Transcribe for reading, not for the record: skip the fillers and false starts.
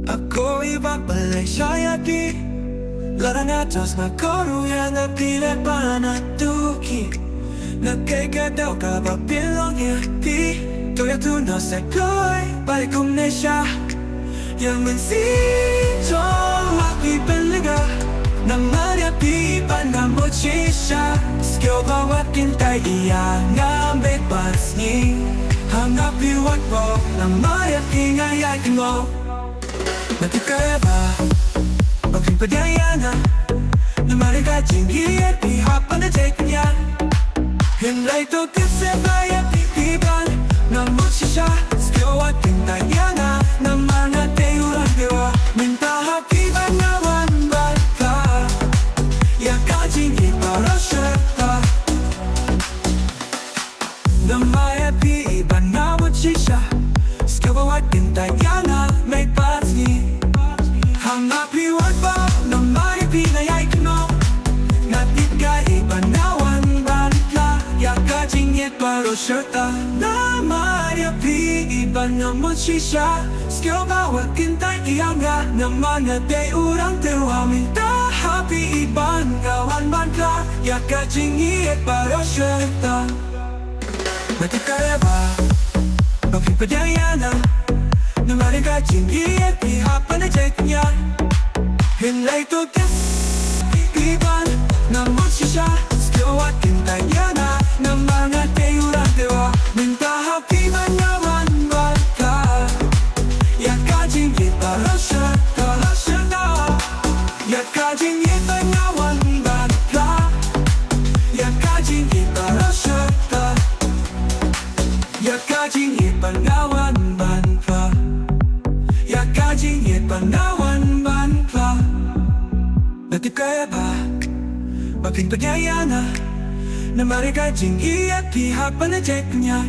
Ako ibabalik siya di Larang atas makaru yang napilih panatuki Nagkagadaw ka ba bilangnya di Kaya tuno sa ko'y balik umnesya Yang mensinto ako'y palaga Nang mariapipan nga mo siya Skill bawat kintay iya nga may pasni Hanap iwag mo Nang mariapi nga yakin mo Natikaya ba Pagking padaya na Na marikajing iya Pihapan na take niya Hinlay to kasi baya pipiban Nang mo siya Skill at kintay iya nga Nang mga tayuran diwa Minta hapiban nga wanban ka Yakajing ipara siya ka Nang mayapi iban nga mo siya Skill at kintay iya nga May pasni Hanap iwag ba Nang mayapi na yakin mo Natika iban nga wanban ka Yakajing ipara siya ka Na mayapi iban nga mo siya Skill bawat kintay iya nga Nang mga tayuran diwa Minta happy iban nga wanban ka Yakajing ipara siya ka Matikaya ba Pagking padaya na Na marikajing iya Pihapan na take niya Hinlay to kasi iban Na mo siya Skill at kintay niya na Na mga tayuran diwa Minta happy man nga wanban ka Yakajing ipara siya ka Yakajing iban nga wanban ka Yakajing ipara siya ka Yakajing iban nga wanban ka Yakajing iban nga wanban ka Natikaya ba Pagking padaya na Na marikajing iya Pihapan na take niya